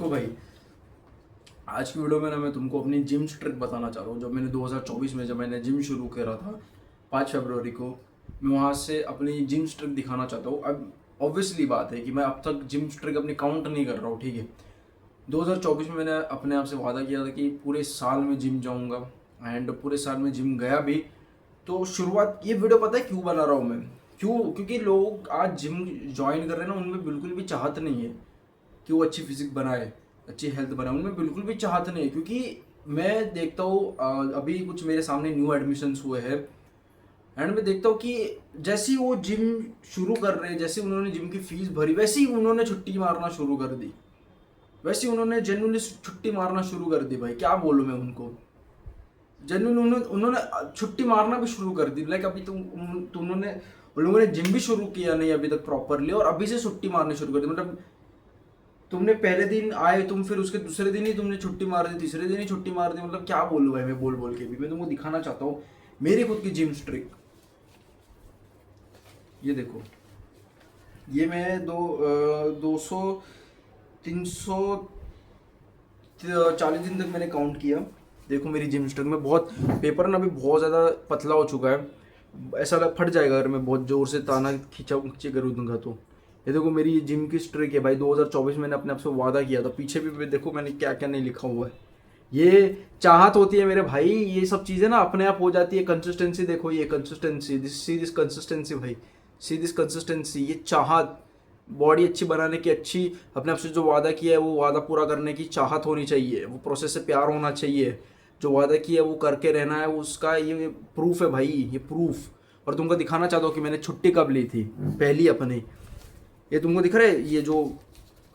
देखो भाई, आज की वीडियो में ना मैं तुमको अपनी जिम ट्रिक बताना चाह रहा हूँ। जब मैंने 2024 में जब मैंने जिम शुरू करा था 5 फरवरी को, मैं वहाँ से अपनी जिम ट्रिक दिखाना चाहता हूँ। अब ऑब्वियसली बात है कि मैं अब तक जिम ट्रिक अपनी काउंट नहीं कर रहा हूँ, ठीक है। 2024 में मैंने अपने आप से वादा किया था कि पूरे साल में जिम जाऊँगा, एंड पूरे साल में जिम गया भी। तो शुरुआत, ये वीडियो पता है क्यों बना रहा हूँ मैं? क्यों? क्योंकि लोग आज जिम ज्वाइन कर रहे हैं ना, उनमें बिल्कुल भी चाहत नहीं है कि वो अच्छी फिजिक बनाए, अच्छी हेल्थ बनाए। उनमें बिल्कुल भी चाहत नहीं है, क्योंकि मैं देखता हूँ अभी कुछ मेरे सामने न्यू एडमिशन्स हुए हैं, एंड मैं देखता हूँ कि जैसे ही वो जिम शुरू कर रहे हैं, जैसे उन्होंने जिम की फीस भरी, वैसे ही उन्होंने छुट्टी मारना शुरू कर दी। वैसे ही उन्होंने जेन्युइनली छुट्टी मारना शुरू कर दी। भाई क्या बोलूँ मैं उनको, जेन्युइन उन्होंने छुट्टी मारना भी शुरू कर दी। लाइक अभी तुम उन्होंने उन लोगों ने जिम भी शुरू किया नहीं अभी तक प्रॉपरली, और अभी से छुट्टी मारनी शुरू कर दी। मतलब तुमने पहले दिन आए तुम, फिर उसके दूसरे दिन ही तुमने छुट्टी मार दी, तीसरे दिन ही छुट्टी मार दी। मतलब क्या बोलूँ भाई, मैं बोल बोल के भी मैं तुमको दिखाना चाहता हूँ मेरी खुद की जिम स्ट्रिक। ये देखो, ये मैं 340 दिन तक मैंने काउंट किया। देखो मेरी जिम स्ट्रिक में बहुत पेपर ना अभी बहुत ज़्यादा पतला हो चुका है, ऐसा फट जाएगा अगर मैं बहुत ज़ोर से ताना खींचे कर दूंगा तो। ये देखो मेरी जिम की स्ट्रिक है भाई। 2024 में मैंने अपने आप से वादा किया था। पीछे भी देखो मैंने क्या क्या नहीं लिखा हुआ है। ये चाहत होती है मेरे भाई, ये सब चीज़ें ना अपने आप हो जाती है। कंसिस्टेंसी देखो, ये कंसिस्टेंसी, दिस कंसिस्टेंसी भाई, सी दिस कंसिस्टेंसी, ये चाहत, बॉडी अच्छी बनाने की, अच्छी अपने आप से जो वादा किया है वो वादा पूरा करने की चाहत होनी चाहिए। वो प्रोसेस से प्यार होना चाहिए। जो वादा किया है वो करके रहना है, उसका ये प्रूफ है भाई, ये प्रूफ। और तुमको दिखाना चाहता हूँ कि मैंने छुट्टी कब ली थी पहली अपनी। ये तुमको दिख रहा है, ये जो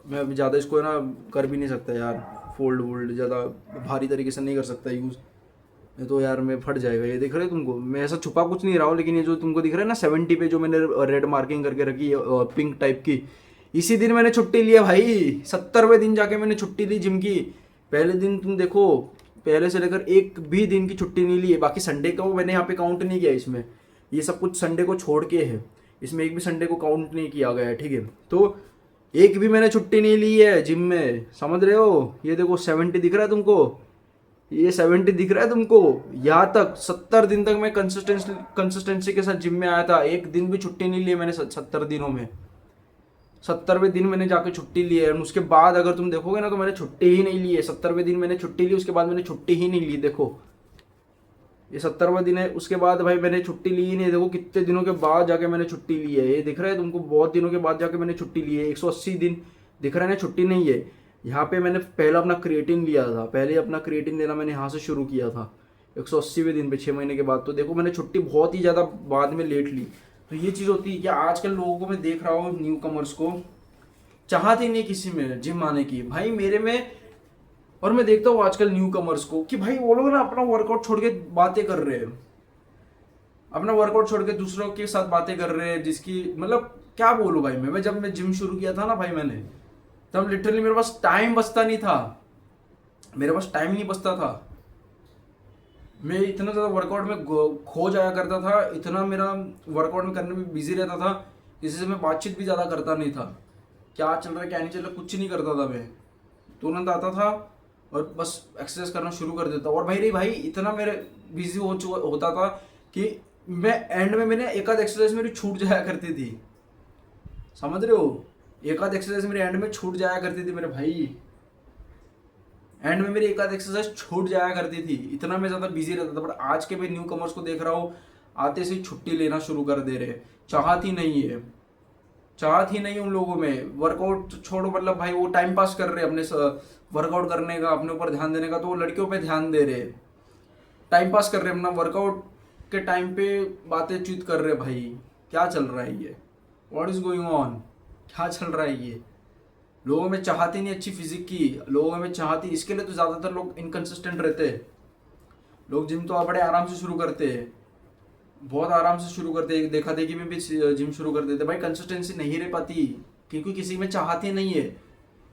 मैं अभी ज़्यादा इसको है ना कर भी नहीं सकता यार, फोल्ड वोल्ड ज़्यादा भारी तरीके से नहीं कर सकता यूज़, ये तो यार मैं फट जाएगा। ये दिख रहा है तुमको, मैं ऐसा छुपा कुछ नहीं रहा हूँ, लेकिन ये जो तुमको दिख रहा है ना 70 पे जो मैंने रेड मार्किंग करके रखी है पिंक टाइप की, इसी दिन मैंने छुट्टी ली है भाई। 70वें दिन जाके मैंने छुट्टी ली जिम की। पहले दिन तुम देखो, पहले से लेकर एक भी दिन की छुट्टी नहीं ली है। बाकी संडे का वो मैंने यहाँ पे काउंट नहीं किया इसमें, ये सब कुछ संडे को छोड़ के है, इसमें एक भी संडे को काउंट नहीं किया गया है, ठीक है। तो एक भी मैंने छुट्टी नहीं ली है जिम में, समझ रहे हो। ये देखो 70 दिख रहा है तुमको, ये 70 दिख रहा है तुमको। यहाँ तक 70 दिन तक मैं कंसिस्टेंसी के साथ जिम में आया था, एक दिन भी छुट्टी नहीं ली मैंने 70 दिनों में। 70वें दिन मैंने जाके छुट्टी ली है, उसके बाद अगर तुम देखोगे ना तो मैंने छुट्टी ही नहीं ली है। 70वें दिन मैंने छुट्टी ली, उसके बाद मैंने छुट्टी ही नहीं ली। देखो ये 70वां दिन है, उसके बाद भाई मैंने छुट्टी ली ही नहीं। देखो कितने दिनों के बाद जाके मैंने छुट्टी ली है, ये दिख रहा है तुमको, बहुत दिनों के बाद जाके मैंने छुट्टी ली है। 180 दिन दिख रहा है ना, छुट्टी नहीं है। यहाँ पे मैंने पहला अपना क्रिएटिन लिया था, पहले अपना क्रिएटिन लेना मैंने यहाँ से शुरू किया था 180वें दिन पे, 6 महीने के बाद। तो देखो मैंने छुट्टी बहुत ही ज़्यादा बाद में लेट ली। तो ये चीज़ होती है कि आजकल लोगों को मैं देख रहा हूँ, न्यू कमर्स को चाहत ही नहीं किसी में जिम आने की भाई, मेरे में। और मैं देखता हूँ आजकल न्यू कमर्स को कि भाई वो लोग ना अपना वर्कआउट छोड़ के बातें कर रहे हैं, अपना वर्कआउट छोड़ के दूसरों के साथ बातें कर रहे हैं, जिसकी मतलब क्या बोलूँ भाई। मैं जब मैं जिम शुरू किया था ना भाई मैंने, तब लिटरली मेरे पास टाइम बचता नहीं था, मेरे पास टाइम नहीं बचता था। मैं इतना ज़्यादा वर्कआउट में खो जाया करता था, इतना मेरा वर्कआउट में करने में बिजी रहता था, किसी से मैं बातचीत भी ज़्यादा करता नहीं था। क्या चल रहा है क्या नहीं चल रहा कुछ नहीं करता था मैं, तुरंत आता था और बस एक्सरसाइज करना शुरू कर देता। और भाई इतना मेरे बिजी होता था कि मैं एंड में मैंने एक आध एक्सरसाइज मेरी छूट जाया करती थी, समझ रहे हो। एक आध एक्सरसाइज मेरे एंड में छूट जाया करती थी मेरे भाई, एंड में मेरी एक आध एक्सरसाइज छूट जाया करती थी, इतना मैं ज़्यादा बिजी रहता था। बट आज के मैं न्यू कमर्स को देख रहा हूँ, आते से छुट्टी लेना शुरू कर दे रहे, चाहत ही नहीं है, चाहत ही नहीं उन लोगों में। वर्कआउट छोड़ो, मतलब भाई वो टाइम पास कर रहे अपने वर्कआउट करने का, अपने ऊपर ध्यान देने का, तो वो लड़कियों पे ध्यान दे रहे, टाइम पास कर रहे अपना वर्कआउट के टाइम पे, बातें चीत कर रहे। भाई क्या चल रहा है ये, व्हाट इज गोइंग ऑन, क्या चल रहा है ये। लोगों में चाहती नहीं अच्छी फिजिक की, लोगों में चाहती, इसके लिए तो ज़्यादातर लोग इनकन्सिस्टेंट रहते हैं। लोग जिम तो बड़े आराम से शुरू करते हैं, बहुत आराम से शुरू करते हैं, देखा देखी में भी जिम शुरू कर देते भाई। कंसिस्टेंसी नहीं रह पाती, क्योंकि किसी में चाहत ही नहीं है,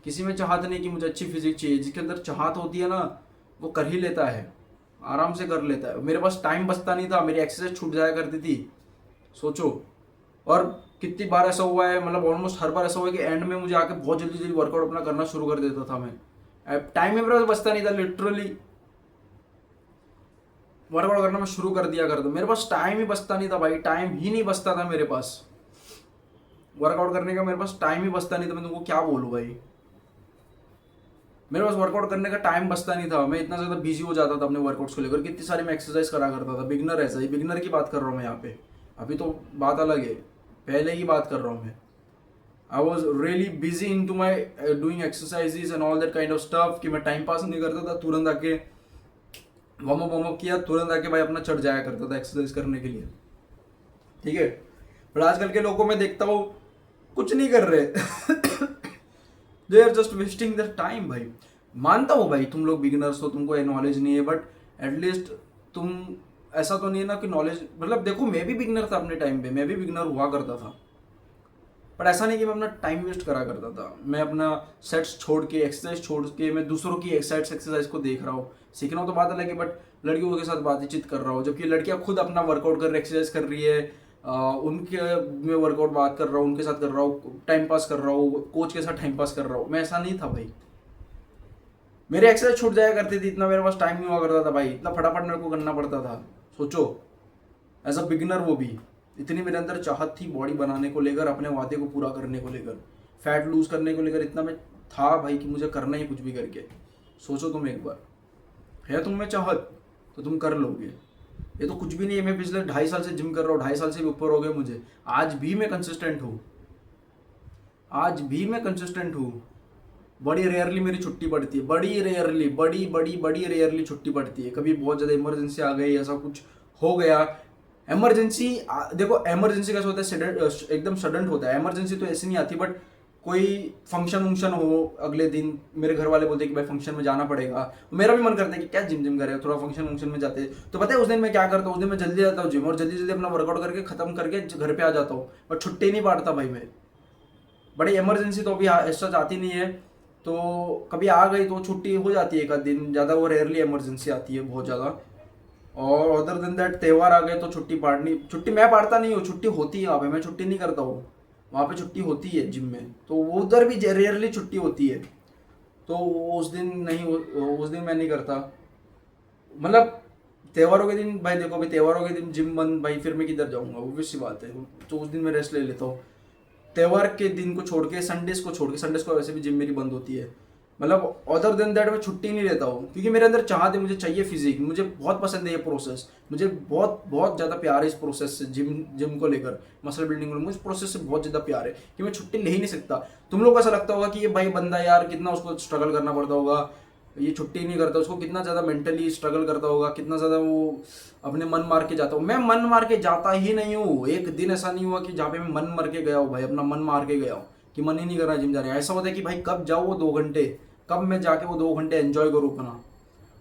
किसी में चाहत नहीं कि मुझे अच्छी फिजिक चाहिए। जिसके अंदर चाहत होती है ना, वो कर ही लेता है, आराम से कर लेता है। मेरे पास टाइम बचता नहीं था, मेरी एक्सरसाइज छूट जाया करती थी, सोचो। और कितनी बार ऐसा हुआ है, मतलब ऑलमोस्ट हर बार ऐसा हुआ है कि एंड में मुझे आके बहुत जल्दी जल्दी वर्कआउट अपना करना शुरू कर देता था मैं। अब टाइम ही मेरे पास बचता नहीं था, लिटरली वर्कआउट करना मैं शुरू कर दिया करता, मेरे पास टाइम ही बचता नहीं था भाई, टाइम ही नहीं बचता था मेरे पास वर्कआउट करने का, मेरे पास टाइम ही बचता नहीं था। मैं तुमको क्या बोलूँ भाई, मेरे पास वर्कआउट करने का टाइम बचता नहीं था, मैं इतना ज़्यादा बिजी हो जाता था अपने वर्कआउट्स को लेकर। कितनी सारी मैं एक्सरसाइज करा करता था, बिगनर ऐसा ही, बिगनर की बात कर रहा हूँ मैं यहाँ पे, अभी तो बात अलग है, पहले की बात कर रहा हूँ मैं। I was really busy in to my doing exercises and all that kind of stuff कि मैं टाइम पास नहीं करता था, तुरंत आके वार्म अप किया, तुरंत आके भाई अपना चढ़ जाया करता था एक्सरसाइज करने के लिए, ठीक है। बट आजकल के लोगों को मैं देखता हूँ कुछ नहीं कर रहे they are just wasting their time भाई। मानता हूँ भाई तुम लोग बिगिनर्स हो, तुमको नॉलेज नहीं है, बट एटलीस्ट तुम, ऐसा तो नहीं है ना कि नॉलेज, मतलब देखो मैं भी बिगिनर था अपने टाइम पे, मैं भी बिगिनर हुआ करता था, बट ऐसा नहीं कि मैं अपना टाइम वेस्ट करा करता था। मैं अपना सेट्स छोड़ के, एक्सरसाइज छोड़ के, मैं दूसरों की एक्सरसाइज को देख रहा हूँ, सीखना तो बात अलग है, बट लड़कियों के साथ बातचीत कर रहा हूँ, जबकि लड़कियाँ खुद अपना वर्कआउट कर रही, एक्सरसाइज कर रही है, उनके मैं वर्कआउट बात कर रहा हूँ, उनके साथ कर रहा हूँ, टाइम पास कर रहा हूँ, कोच के साथ टाइम पास कर रहा हूँ। मैं ऐसा नहीं था भाई, मेरे एक्सरसाइज छूट जाया करती थी, इतना मेरे पास टाइम नहीं हुआ करता था भाई, इतना फटाफट मेरे को करना पड़ता था। सोचो एज अ बिगिनर, वो भी इतनी मेरे अंदर चाहत थी बॉडी बनाने को लेकर, अपने वादे को पूरा करने को लेकर, फैट लूज करने को लेकर, इतना मैं था भाई कि मुझे करना ही कुछ भी करके। सोचो तुम एक बार, है तुम में चाहत तो तुम कर लोगे। ये तो कुछ भी नहीं है, मैं पिछले 2.5 साल से जिम कर रहा हूँ, 2.5 साल से भी ऊपर हो गए मुझे, आज भी मैं कंसिस्टेंट हूँ, आज भी मैं कंसिस्टेंट हूँ। बड़ी रेयरली मेरी छुट्टी पड़ती है, बड़ी रेयरली, बड़ी बड़ी बड़ी रेयरली छुट्टी पड़ती है। कभी बहुत ज़्यादा इमरजेंसी आ गई, ऐसा कुछ हो गया, इमरजेंसी, देखो इमरजेंसी कैसे होता है, एकदम सडन होता है, इमरजेंसी तो ऐसी नहीं आती, बट कोई फंक्शन वंक्शन हो अगले दिन, मेरे घर वाले बोलते हैं कि भाई फंक्शन में जाना पड़ेगा, मेरा भी मन करता है कि क्या जिम जिम करें, थोड़ा फंक्शन वंक्शन में जाते हैं, तो पता है उस दिन मैं क्या करता हूँ, उस दिन मैं जल्दी जाता हूँ जिम, और जल्दी जल्दी अपना वर्कआउट करके खत्म करके घर पे आ जाता हूँ, और छुट्टी नहीं पाड़ता भाई मैं। बड़ी इमरजेंसी तो अभी ऐसा जाती नहीं है, तो कभी आ गई तो छुट्टी हो जाती है एक आध दिन, ज़्यादा वो रेयरली इमरजेंसी आती है बहुत ज़्यादा। और अदर देन दैट त्योहार आ गए तो छुट्टी मैं पाड़ता नहीं हूँ, छुट्टी होती है वहाँ पे, मैं छुट्टी नहीं करता हूँ, वहाँ पे छुट्टी होती है जिम में, तो वो उधर भी रेयरली छुट्टी होती है, तो उस दिन नहीं, उस दिन मैं नहीं करता। मतलब त्योहारों के दिन भाई, देखो भाई त्योहारों के दिन जिम बंद भाई, फिर मैं किधर जाऊँगा, वो सी बात है, तो उस दिन मैं रेस्ट ले लेता हूँ। त्योहार के दिन को छोड़ के, संडेज को वैसे भी जिम मेरी बंद होती है, मतलब अदर देन दैट मैं छुट्टी नहीं लेता हूँ, क्योंकि मेरे अंदर चाहत है, मुझे चाहिए फिजिक, मुझे बहुत पसंद है ये प्रोसेस, मुझे बहुत बहुत ज़्यादा प्यार है इस प्रोसेस से, जिम को लेकर, मसल बिल्डिंग को, मुझे प्रोसेस से बहुत ज़्यादा प्यार है कि मैं छुट्टी ले ही नहीं सकता। तुम लोग को ऐसा लगता होगा कि ये भाई बंदा यार कितना उसको स्ट्रगल करना पड़ता होगा, ये छुट्टी नहीं करता, उसको कितना ज़्यादा मेंटली स्ट्रगल करता होगा, कितना ज़्यादा वो अपने मन मार के जाता हूँ। मैं मन मार के जाता ही नहीं हूँ, एक दिन ऐसा नहीं हुआ कि जहाँ पे मैं मन मार के गया हूँ भाई, अपना मन मार के गया हूँ कि मन ही नहीं कर रहा जिम जाने। ऐसा होता है कि भाई कब जाऊँ वो 2 घंटे, कब मैं जाके वो 2 घंटे एंजॉय करूँ अपना।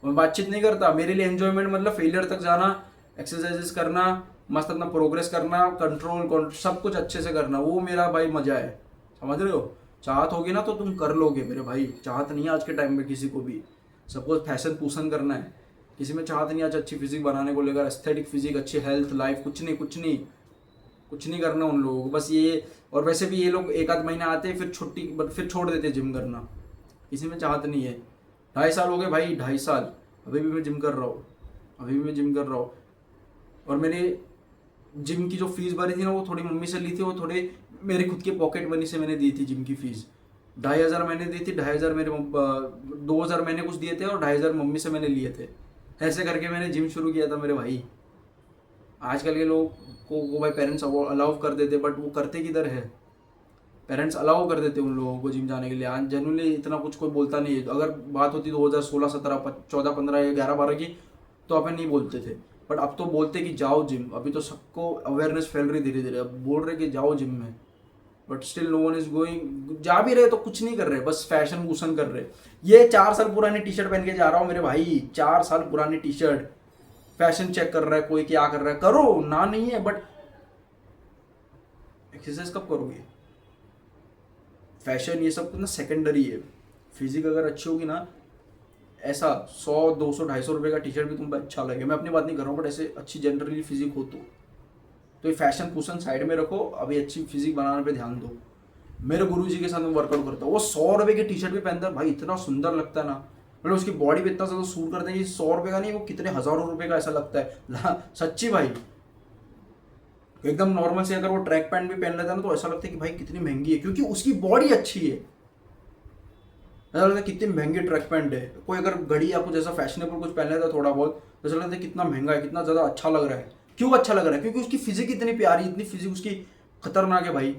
मैं बातचीत नहीं करता, मेरे लिए एंजॉयमेंट मतलब फेलियर तक जाना, एक्सरसाइजेस करना, मस्त अपना प्रोग्रेस करना, कंट्रोल सब कुछ अच्छे से करना, वो मेरा भाई मजा है, समझ रहे हो। चाहत होगी ना तो तुम कर लोगे मेरे भाई, चाहत नहीं है आज के टाइम में किसी को भी, सबको फैशन पूसन करना है, किसी में चाहत नहीं आज अच्छी फिजिक बनाने को लेकर, एस्थेटिक फिजिक, अच्छी हेल्थ लाइफ, कुछ नहीं कुछ नहीं कुछ नहीं करना उन लोगों को बस ये। और वैसे भी ये लोग एक आध महीना आते हैं, फिर छुट्टी, फिर छोड़ देते जिम करना, किसी में चाहत नहीं है। 2.5 साल हो गए भाई, 2.5 साल, अभी भी मैं जिम कर रहा हूँ, अभी भी मैं जिम कर रहा हूँ। और मैंने जिम की जो फीस भरी थी ना, वो थोड़ी मम्मी से ली थी, वो थोड़े मेरे खुद के पॉकेट मनी से मैंने दी थी जिम की फीस। 2,500 मैंने दी थी, 2,500 मेरे 2,000 मैंने कुछ दिए थे, और 2,500 मम्मी से मैंने लिए थे। ऐसे करके मैंने जिम शुरू किया था मेरे भाई। आजकल के लोग को भाई पेरेंट्स अलाउ कर देते, बट वो करते किधर है, पेरेंट्स अलाउ कर देते उन लोगों को जिम जाने के लिए। आज जनरली इतना कुछ कोई बोलता नहीं है, अगर बात होती 2016, 17, 14, 15 या 11, 12 की, तो अपन नहीं बोलते थे, बट अब तो बोलते कि जाओ जिम। अभी तो सबको अवेयरनेस फैल रही धीरे धीरे, अब बोल रहे कि जाओ जिम में, but still no one is going. जा भी रहे तो कुछ नहीं कर रहे, बस फैशन वूशन कर रहे। ये 4 साल पुरानी टी शर्ट पहन के जा रहा हूँ मेरे भाई, 4 साल पुरानी टी शर्ट, फैशन चेक कर रहा है कोई, क्या कर रहा है, करो ना नहीं है, बट एक्सरसाइज कब करोगे। फैशन ये सब ना सेकेंडरी है, फिजिक अगर अच्छी होगी ना, ऐसा 100, 200, 250 रुपये का टी शर्ट भी तुम अच्छा लगे, मैं अपनी बात नहीं कर रहा हूँ, बट ऐसे अच्छी जनरली फिजिक हो तो तो ये फैशन फूशन साइड में रखो, अभी अच्छी फिजिक बनाने पे ध्यान दो। मेरे गुरुजी के साथ मैं वर्कआउट करता हूँ, वो 100 रुपए की टी शर्ट भी पहनता है भाई, इतना सुंदर लगता है ना, मतलब उसकी बॉडी पे इतना ज्यादा सूट करता है कि 100 रुपए का नहीं, वो कितने हजारों रुपए का ऐसा लगता है सच्ची भाई। एकदम नॉर्मल से अगर वो ट्रैक पैंट भी पहन लेता है ना तो ऐसा लगता है कि भाई कितनी महंगी है, क्योंकि उसकी बॉडी अच्छी है। ऐसा लगता है कितनी महंगी ट्रैक पैंट है। कोई अगर घड़ी या कुछ ऐसा फैशनेबल कुछ पहन लेता है थोड़ा बहुत, तो ऐसा लगता है कितना महंगा है, कितना ज्यादा अच्छा लग रहा है। क्यों अच्छा लग रहा है? क्योंकि उसकी फिजिक इतनी प्यारी, इतनी फिजिक उसकी खतरनाक है भाई।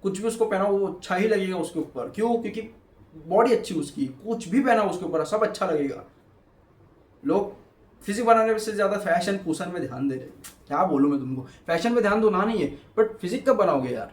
कुछ भी उसको पहना वो अच्छा ही लगेगा उसके ऊपर। क्यों? क्योंकि बॉडी अच्छी उसकी, कुछ भी पहना उसके ऊपर सब अच्छा लगेगा। लोग फिजिक बनाने से ज्यादा फैशन फूशन में ध्यान दे रहे हैं। क्या बोलूं मैं तुमको, फैशन में ध्यान दो ना नहीं है, बट फिजिक कब बनाओगे यार?